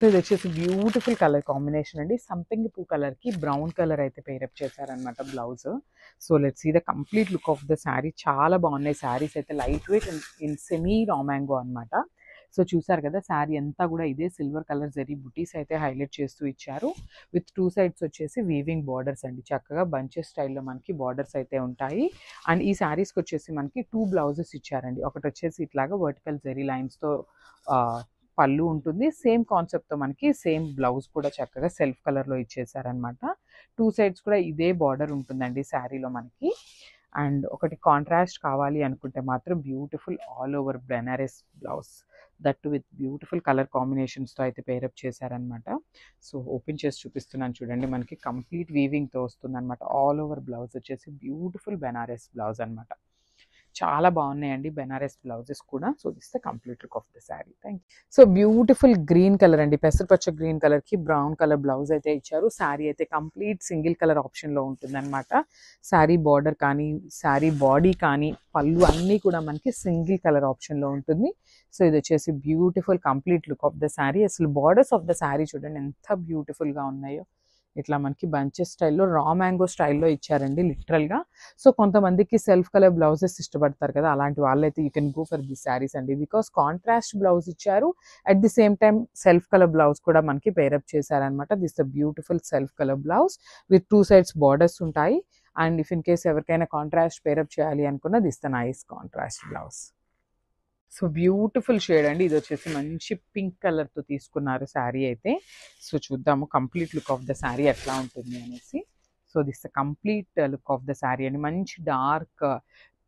So ఇది వచ్చేసి beautiful colour combination అండి. సంపెంగి పూ కలర్కి బ్రౌన్ కలర్ అయితే పేరప్ చేశారనమాట blouse. So let's see the complete look of the sari. చాలా బాగున్నాయి శారీస్ అయితే, light weight in semi raw mango అనమాట. సో చూసారు కదా, శారీ అంతా కూడా ఇదే సిల్వర్ కలర్ జరీ బుటీస్ అయితే హైలైట్ చేస్తూ ఇచ్చారు. విత్ 2 సైడ్స్ వచ్చేసి వీవింగ్ బార్డర్స్ అండి. చక్కగా బంచెస్ స్టైల్లో మనకి బార్డర్స్ అయితే ఉంటాయి. అండ్ ఈ శారీస్కి వచ్చేసి మనకి 2 బ్లౌజెస్ ఇచ్చారండి. ఒకటి వచ్చేసి ఇట్లాగా వర్టికల్ జరీ లైన్స్తో పళ్ళు ఉంటుంది. సేమ్ కాన్సెప్ట్తో మనకి సేమ్ బ్లౌజ్ కూడా చక్కగా సెల్ఫ్ కలర్లో ఇచ్చేసారనమాట. 2 సైడ్స్ కూడా ఇదే బార్డర్ ఉంటుందండి శారీలో మనకి. అండ్ ఒకటి కాంట్రాస్ట్ కావాలి అనుకుంటే మాత్రం beautiful all over Banaras blouse, that with beautiful colour కాంబినేషన్స్తో అయితే పేరప్ చేశారనమాట. సో ఓపెన్ చేసి చూపిస్తున్నాను చూడండి. మనకి కంప్లీట్ వీవింగ్తో వస్తుందన్నమాట. ఆల్ ఓవర్ బ్లౌజ్ వచ్చేసి బ్యూటిఫుల్ బెనారస్ బ్లౌజ్ అనమాట. చాలా బాగున్నాయండి బెనారస్ బ్లౌజెస్ కూడా. So this the complete look of the sari. Thank you. So beautiful green colour అండి, పెసరపచ్చ గ్రీన్ కలర్కి బ్రౌన్ కలర్ బ్లౌజ్ అయితే ఇచ్చారు. శారీ అయితే కంప్లీట్ సింగిల్ కలర్ ఆప్షన్లో ఉంటుందన్నమాట. శారీ బార్డర్ కానీ, శారీ బాడీ కానీ, పళ్ళు అన్నీ కూడా మనకి సింగిల్ కలర్ ఆప్షన్లో ఉంటుంది. సో ఇది వచ్చేసి beautiful complete look of the sari. అసలు బార్డర్స్ ఆఫ్ ద శారీ చూడండి ఎంత బ్యూటిఫుల్గా ఉన్నాయో. ఇట్లా మనకి బంచెస్ స్టైల్లో రా మ్యాంగో స్టైల్లో ఇచ్చారండి లిటరల్గా. సో కొంతమందికి సెల్ఫ్ కలర్ బ్లౌజెస్ ఇష్టపడతారు కదా, అలాంటి వాళ్ళైతే you can go for the saris అండి. బికాస్ కాంట్రాస్ట్ బ్లౌజ్ ఇచ్చారు, at the same time self colour blouse కూడా మనకి పేరప్ చేశారనమాట. This the beautiful self colour blouse with 2 sides borders ఉంటాయి. అండ్ ఇఫ్ ఇన్ కేస్ ఎవరికైనా కాంట్రాస్ట్ పేరప్ చేయాలి అనుకున్న this the nice contrast blouse. So beautiful shade అండి. ఇది వచ్చేసి మంచి పింక్ కలర్తో తీసుకున్నారు శారీ అయితే. సో చూద్దాము complete look of the sari ఎట్లా ఉంటుంది అనేసి. So this the complete look of the sari అండి. మంచి డార్క్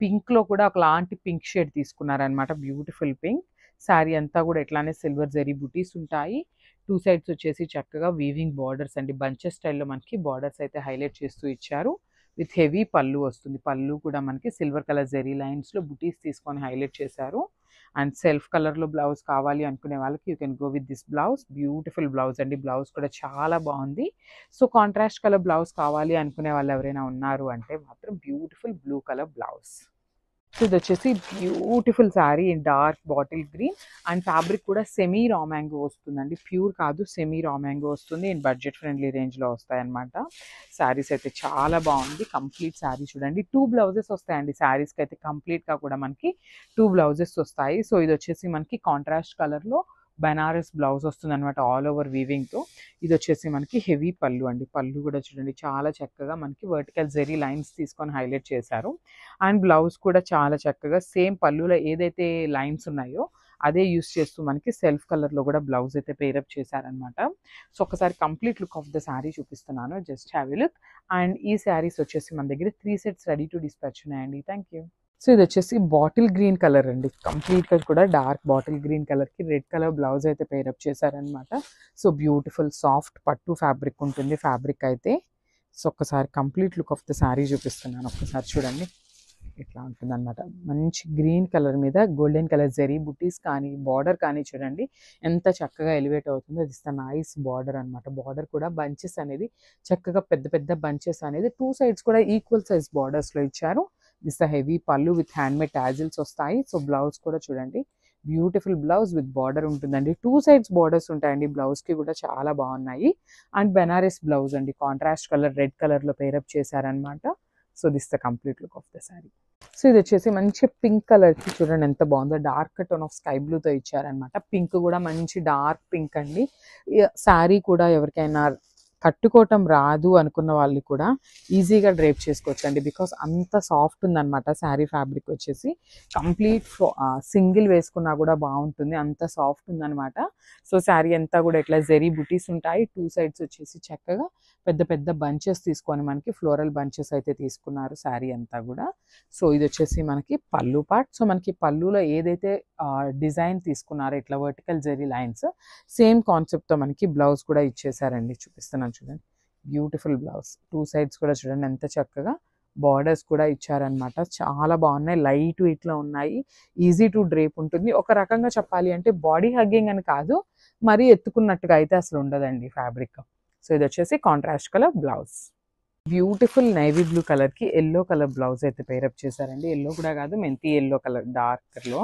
పింక్లో కూడా ఒకలాంటి పింక్ షేడ్ తీసుకున్నారనమాట. Beautiful pink. శారీ అంతా కూడా ఎట్లానే సిల్వర్ జరీ బుటీస్ ఉంటాయి. 2 సైడ్స్ వచ్చేసి చక్కగా వీవింగ్ బార్డర్స్ అండి. బంచెస్ స్టైల్లో మనకి బార్డర్స్ అయితే హైలైట్ చేస్తూ ఇచ్చారు. విత్ హెవీ పళ్ళు వస్తుంది. పళ్ళు కూడా మనకి సిల్వర్ కలర్ జరీ లైన్స్లో బుటీస్ తీసుకొని హైలైట్ చేశారు. అండ్ సెల్ఫ్ కలర్లో బ్లౌజ్ కావాలి అనుకునే వాళ్ళకి you can go with this blouse. Beautiful blouse అండి. బ్లౌజ్ కూడా చాలా బాగుంది. సో కాంట్రాస్ట్ కలర్ బ్లౌజ్ కావాలి అనుకునే వాళ్ళు ఎవరైనా ఉన్నారు అంటే మాత్రం beautiful blue colour blouse. So ఇది వచ్చేసి beautiful sari in dark bottle green. And fabric కూడా సెమీ రా మ్యాంగో వస్తుందండి. ప్యూర్ కాదు, సెమీ రా మ్యాంగో వస్తుంది. ఇన్ బడ్జెట్ ఫ్రెండ్లీ రేంజ్లో వస్తాయన్నమాట. శారీస్ అయితే చాలా బాగుంది. కంప్లీట్ శారీ చూడండి. 2 బ్లౌజెస్ వస్తాయండి శారీస్కి అయితే. కంప్లీట్గా కూడా మనకి 2 బ్లౌజెస్ వస్తాయి. సో ఇది వచ్చేసి మనకి కాంట్రాస్ట్ కలర్లో బెనారస్ బ్లౌజ్ వస్తుంది అనమాట, ఆల్ ఓవర్ వీవింగ్తో. ఇది వచ్చేసి మనకి హెవీ పళ్ళు అండి. పళ్ళు కూడా చూడండి చాలా చక్కగా మనకి వర్టికల్ జెరీ లైన్స్ తీసుకొని హైలైట్ చేశారు. అండ్ బ్లౌజ్ కూడా చాలా చక్కగా సేమ్ పళ్ళులో ఏదైతే లైన్స్ ఉన్నాయో అదే యూస్ చేస్తూ మనకి సెల్ఫ్ కలర్లో కూడా బ్లౌజ్ అయితే పేరప్ చేశారనమాట. సో ఒకసారి complete look of the sari చూపిస్తున్నాను, just have a look. And ఈ శారీస్ వచ్చేసి మన దగ్గర 3 సెట్స్ రెడీ టు డిస్పాచ్ ఉన్నాయండి. Thank you. సో ఇది వచ్చేసి బాటిల్ గ్రీన్ కలర్ అండి. కంప్లీట్గా కూడా డార్క్ బాటిల్ గ్రీన్ కలర్కి రెడ్ కలర్ బ్లౌజ్ అయితే పేరప్ చేశారనమాట. సో బ్యూటిఫుల్ సాఫ్ట్ పట్టు ఫ్యాబ్రిక్ ఉంటుంది ఫ్యాబ్రిక్ అయితే. సో ఒక్కసారి complete look of the sari చూపిస్తున్నాను, ఒక్కసారి చూడండి. ఇట్లా ఉంటుంది అనమాట. మంచి గ్రీన్ కలర్ మీద గోల్డెన్ కలర్ జరీ బుటీస్ కానీ, బార్డర్ కానీ చూడండి ఎంత చక్కగా ఎలివేట్ అవుతుందో. ఇస్ ద నైస్ బార్డర్ అనమాట. బార్డర్ కూడా బంచెస్ అనేది చక్కగా పెద్ద పెద్ద బంచెస్ అనేది 2 సైడ్స్ కూడా ఈక్వల్ సైజ్ బార్డర్స్లో ఇచ్చారు. దిస్ ద హెవీ పళ్ళు విత్ హ్యాండ్మేడ్ టాజిల్స్ వస్తాయి. సో బ్లౌజ్ కూడా చూడండి బ్యూటిఫుల్ బ్లౌజ్ విత్ బార్డర్ ఉంటుందండి. 2 సైడ్స్ బార్డర్స్ ఉంటాయండి. బ్లౌజ్కి కూడా చాలా బాగున్నాయి. అండ్ బెనారస్ బ్లౌజ్ అండి, కాంట్రాస్ట్ కలర్ రెడ్ కలర్లో పేరప్ చేశారనమాట. So this the complete look of the sari. So ఇది వచ్చేసి మంచి పింక్ కలర్కి చూడండి ఎంత బాగుందో. డార్క్ టోన్ ఆఫ్ స్కై బ్లూతో ఇచ్చారనమాట. పింక్ కూడా మంచి డార్క్ పింక్ అండి. శారీ కూడా ఎవరికైనా కట్టుకోవటం రాదు అనుకున్న వాళ్ళు కూడా ఈజీగా డ్రేప్ చేసుకోవచ్చు అండి. బికాస్ అంత సాఫ్ట్ ఉందన్నమాట శారీ ఫ్యాబ్రిక్ వచ్చేసి. కంప్లీట్ సింగిల్ వేసుకున్నా కూడా బాగుంటుంది, అంత సాఫ్ట్ ఉందన్నమాట. సో శారీ అంతా కూడా ఇట్లా జెరీ బుటీస్ ఉంటాయి. 2 సైడ్స్ వచ్చేసి చక్కగా పెద్ద పెద్ద బంచెస్ తీసుకొని మనకి ఫ్లోరల్ బంచెస్ అయితే తీసుకున్నారు శారీ అంతా కూడా. సో ఇది వచ్చేసి మనకి పళ్ళు పార్ట్. సో మనకి పళ్ళులో ఏదైతే డిజైన్ తీసుకున్నారో ఇట్లా వర్టికల్ జెరీ లైన్స్, సేమ్ కాన్సెప్ట్తో మనకి బ్లౌజ్ కూడా ఇచ్చేసారండి. చూపిస్తున్నాను చూడండి, బ్యూటిఫుల్ బ్లౌజ్. 2 సైడ్స్ కూడా చూడండి ఎంత చక్కగా బార్డర్స్ కూడా ఇచ్చారనమాట. చాలా బాగున్నాయి, లైట్ వెయిట్లో ఉన్నాయి, ఈజీ టు డ్రేప్ ఉంటుంది. ఒక రకంగా చెప్పాలి అంటే బాడీ హగ్గింగ్ అని కాదు, మరీ ఎత్తుకున్నట్టుగా అయితే అసలు ఉండదండి ఫ్యాబ్రిక్. సో ఇది వచ్చేసి contrast colour blouse. Beautiful navy blue కలర్కి ఎల్లో కలర్ బ్లౌజ్ అయితే పేరప్ చేశారండి. ఎల్లో కూడా కాదు, మెంతి ఎల్లో కలర్ డార్క్లో.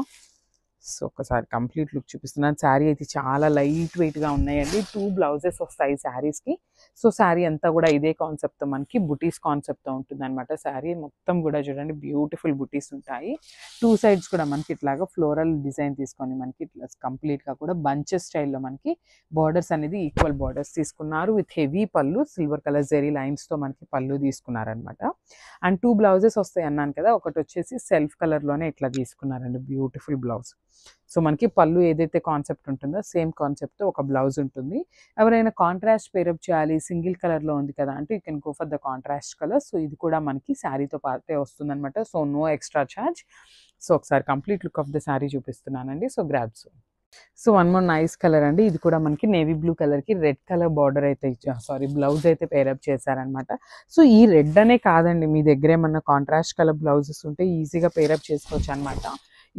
సో ఒకసారి కంప్లీట్ లుక్ చూపిస్తున్నాను. శారీ అయితే చాలా లైట్ వెయిట్గా ఉన్నాయండి. 2 బ్లౌజెస్ వస్తాయి శారీస్కి. సో శారీ అంతా కూడా ఇదే కాన్సెప్ట్తో మనకి బుటీస్ కాన్సెప్ట్తో ఉంటుంది అనమాట. శారీ మొత్తం కూడా చూడండి బ్యూటిఫుల్ బుటీస్ ఉంటాయి. 2 సైడ్స్ కూడా మనకి ఇట్లాగా ఫ్లోరల్ డిజైన్ తీసుకొని మనకి ఇట్లా కంప్లీట్గా కూడా బంచెస్ స్టైల్లో మనకి బార్డర్స్ అనేది ఈక్వల్ బార్డర్స్ తీసుకున్నారు. విత్ హెవీ పళ్ళు, సిల్వర్ కలర్ జెరీ లైన్స్తో మనకి పళ్ళు తీసుకున్నారనమాట. అండ్ 2 బ్లౌజెస్ వస్తాయి అన్నాను కదా, ఒకటి వచ్చేసి సెల్ఫ్ కలర్లోనే ఇట్లా తీసుకున్నారండి బ్యూటిఫుల్ బ్లౌజ్. సో మనకి పళ్ళు ఏదైతే కాన్సెప్ట్ ఉంటుందో సేమ్ కాన్సెప్ట్తో ఒక బ్లౌజ్ ఉంటుంది. ఎవరైనా కాంట్రాస్ట్ పేరప్ చేయాలి, సింగిల్ కలర్లో ఉంది కదా అంటే you can go for the contrast colour. So ఇది కూడా మనకి శారీతో పాటే వస్తుందన్నమాట. So no extra charge. So ఒకసారి complete look of the sari చూపిస్తున్నానండి. So grabs. So one more nice colour అండి. ఇది కూడా మనకి నేవీ బ్లూ కలర్కి రెడ్ కలర్ బార్డర్ అయితే బ్లౌజ్ అయితే పేరప్ చేశారనమాట. సో ఈ రెడ్ అనే కాదండి, మీ దగ్గర ఏమన్నా కాంట్రాస్ట్ కలర్ బ్లౌజెస్ ఉంటే ఈజీగా పేరప్ చేసుకోవచ్చు అనమాట.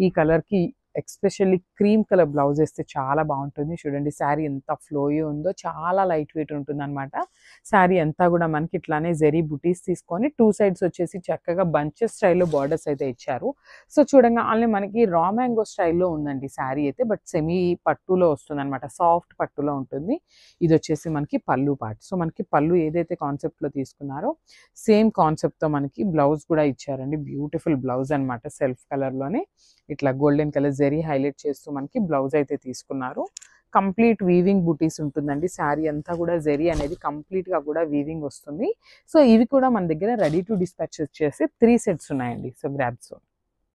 ఈ కలర్కి ఎక్స్పెషల్లీ క్రీమ్ కలర్ బ్లౌజ్ వేస్తే చాలా బాగుంటుంది. చూడండి శారీ ఎంత ఫ్లోయీ ఉందో, చాలా లైట్ వెయిట్ ఉంటుంది అనమాట. శారీ అంతా కూడా మనకి ఇట్లానే జెరీ బుటీస్ తీసుకొని 2 సైడ్స్ వచ్చేసి చక్కగా బంచెస్ స్టైల్లో బార్డర్స్ అయితే ఇచ్చారు. సో చూడంగా ఆల్రెడీ మనకి రా మ్యాంగో స్టైల్లో ఉందండి శారీ అయితే, బట్ సెమీ పట్టులో వస్తుంది అనమాట, సాఫ్ట్ పట్టులో ఉంటుంది. ఇది వచ్చేసి మనకి పళ్ళు పార్ట్. సో మనకి పళ్ళు ఏదైతే కాన్సెప్ట్లో తీసుకున్నారో సేమ్ కాన్సెప్ట్తో మనకి బ్లౌజ్ కూడా ఇచ్చారండి. బ్యూటిఫుల్ బ్లౌజ్ అనమాట. సెల్ఫ్ కలర్లోనే ఇట్లా గోల్డెన్ కలర్ జెరీ హైలైట్ చేస్తూ మనకి బ్లౌజ్ అయితే తీసుకున్నారు. కంప్లీట్ వీవింగ్ బుటీస్ ఉంటుందండి. శారీ అంతా కూడా జెరీ అనేది కంప్లీట్గా కూడా వీవింగ్ వస్తుంది. సో ఇవి కూడా మన దగ్గర రెడీ టు డిస్పాచ్ వచ్చేసి 3 సెట్స్ ఉన్నాయండి. So grabs.